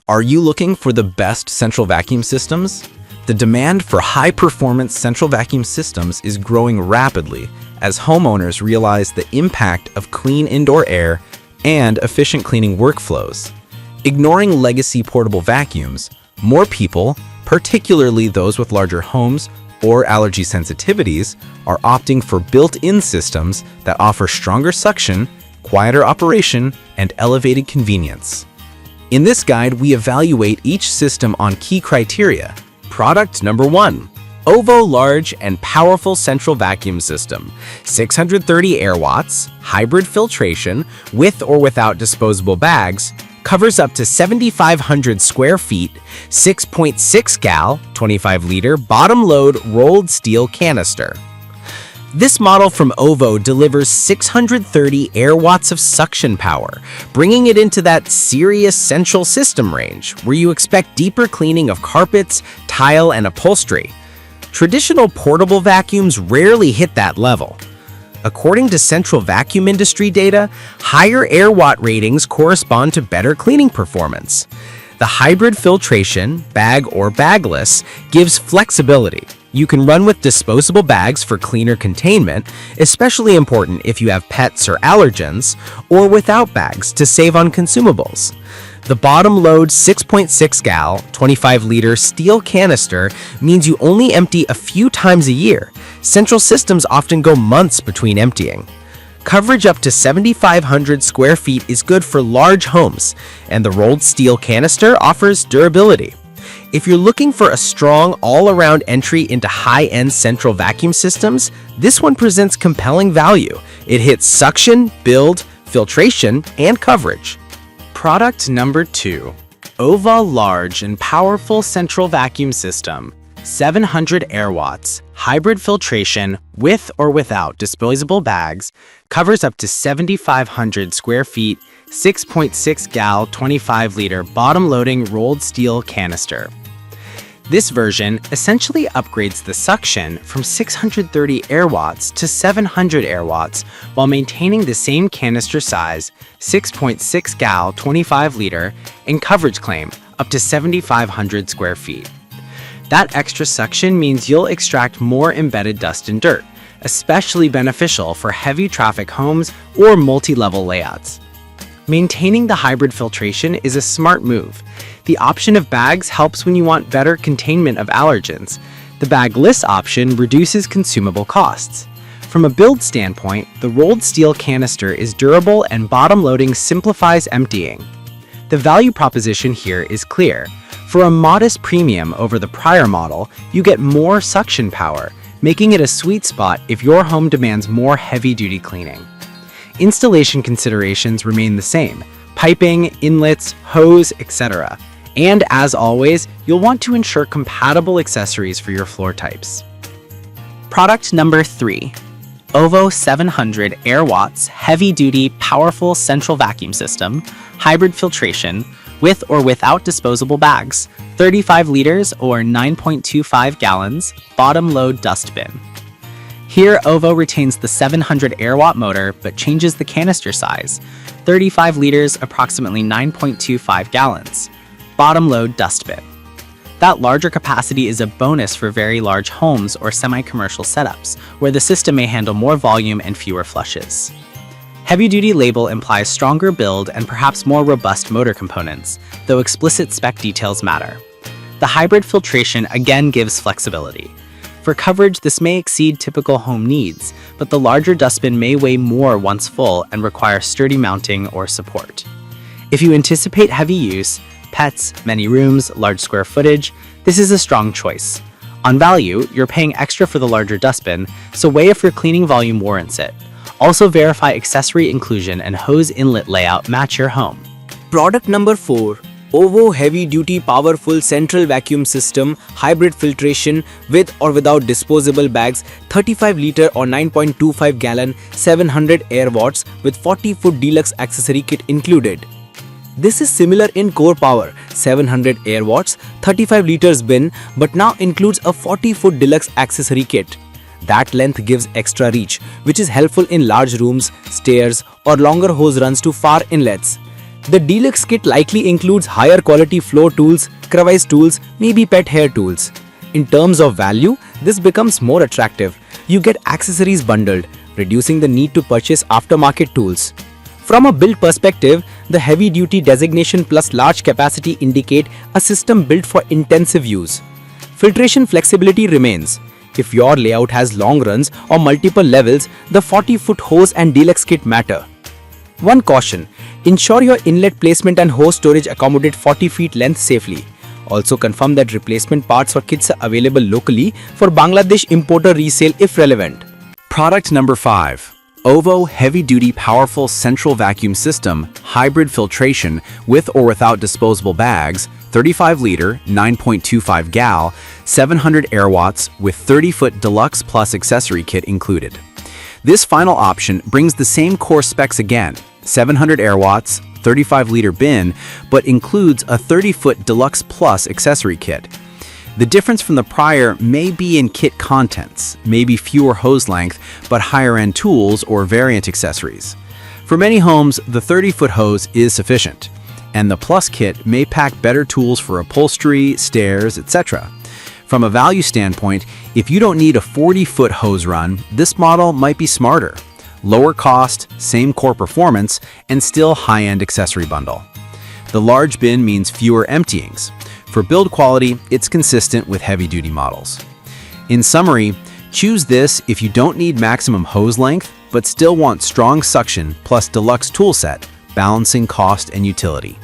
Are you looking for the best central vacuum systems? The demand for high-performance central vacuum systems is growing rapidly as homeowners realize the impact of clean indoor air and efficient cleaning workflows. Ignoring legacy portable vacuums, more people, particularly those with larger homes or allergy sensitivities, are opting for built-in systems that offer stronger suction, quieter operation, and elevated convenience. In this guide, we evaluate each system on key criteria. Product number 1. OVO Large and Powerful Central Vacuum System. 630 air watts, hybrid filtration, with or without disposable bags, covers up to 7,500 square feet, 6.6 gal, 25-liter, bottom-load rolled steel canister. This model from OVO delivers 630 air watts of suction power, bringing it into that serious central system range where you expect deeper cleaning of carpets, tile, and upholstery. Traditional portable vacuums rarely hit that level. According to central vacuum industry data, higher air watt ratings correspond to better cleaning performance. The hybrid filtration, bag or bagless, gives flexibility. You can run with disposable bags for cleaner containment, especially important if you have pets or allergens, or without bags to save on consumables. The bottom-load 6.6 gal, 25-liter steel canister means you only empty a few times a year. Central systems often go months between emptying. Coverage up to 7,500 square feet is good for large homes, and the rolled steel canister offers durability. If you're looking for a strong all-around entry into high-end central vacuum systems, this one presents compelling value. It hits suction, build, filtration, and coverage. Product number 2. OVO Large and Powerful Central Vacuum System. 700 air watts, hybrid filtration, with or without disposable bags, covers up to 7,500 square feet, 6.6 gal, 25-liter bottom-loading rolled steel canister. This version essentially upgrades the suction from 630 air watts to 700 air watts while maintaining the same canister size, 6.6 gal, 25-liter, and coverage claim up to 7,500 square feet. That extra suction means you'll extract more embedded dust and dirt, especially beneficial for heavy traffic homes or multi-level layouts. Maintaining the hybrid filtration is a smart move. The option of bags helps when you want better containment of allergens. The bagless option reduces consumable costs. From a build standpoint, the rolled steel canister is durable and bottom loading simplifies emptying. The value proposition here is clear. For a modest premium over the prior model, you get more suction power, making it a sweet spot if your home demands more heavy-duty cleaning. Installation considerations remain the same: piping, inlets, hose, etc. And as always, you'll want to ensure compatible accessories for your floor types. Product number 3. OVO 700 air watts, heavy-duty, powerful central vacuum system, hybrid filtration, with or without disposable bags, 35 liters or 9.25 gallons, bottom-load dust bin. Here, OVO retains the 700 air watt motor but changes the canister size, 35 liters, approximately 9.25 gallons, bottom-load dust bin. That larger capacity is a bonus for very large homes or semi-commercial setups, where the system may handle more volume and fewer flushes. Heavy-duty label implies stronger build and perhaps more robust motor components, though explicit spec details matter. The hybrid filtration again gives flexibility. For coverage, this may exceed typical home needs, but the larger dustbin may weigh more once full and require sturdy mounting or support. If you anticipate heavy use, pets, many rooms, large square footage, this is a strong choice. On value, you're paying extra for the larger dustbin, so weigh if your cleaning volume warrants it. Also verify accessory inclusion and hose inlet layout match your home. Product number 4. OVO Heavy Duty Powerful Central Vacuum System, Hybrid Filtration, with or without disposable bags, 35 liter or 9.25 gallon, 700 air watts with 40-foot deluxe accessory kit included. This is similar in core power, 700 air watts, 35 liters bin, but now includes a 40-foot deluxe accessory kit. That length gives extra reach, which is helpful in large rooms, stairs, or longer hose runs to far inlets. The deluxe kit likely includes higher quality floor tools, crevice tools, maybe pet hair tools. In terms of value, this becomes more attractive. You get accessories bundled, reducing the need to purchase aftermarket tools. From a build perspective, the heavy-duty designation plus large capacity indicate a system built for intensive use. Filtration flexibility remains. If your layout has long runs or multiple levels, the 40-foot hose and deluxe kit matter. One caution: ensure your inlet placement and hose storage accommodate 40 feet length safely. Also confirm that replacement parts or kits are available locally for Bangladesh importer resale if relevant. Product number 5. OVO Heavy Duty Powerful Central Vacuum System Hybrid Filtration with or without disposable bags, 35 liter, 9.25 gal, 700 air watts with 30-foot deluxe plus accessory kit included. This final option brings the same core specs again, 700 air watts, 35-liter bin, but includes a 30-foot deluxe plus accessory kit. The difference from the prior may be in kit contents, maybe fewer hose length, but higher-end tools or variant accessories. For many homes, the 30-foot hose is sufficient, and the plus kit may pack better tools for upholstery, stairs, etc. From a value standpoint, if you don't need a 40-foot hose run, this model might be smarter. Lower cost, same core performance, and still high-end accessory bundle. The large bin means fewer emptyings. For build quality, it's consistent with heavy-duty models. In summary, choose this if you don't need maximum hose length, but still want strong suction plus deluxe toolset, balancing cost and utility.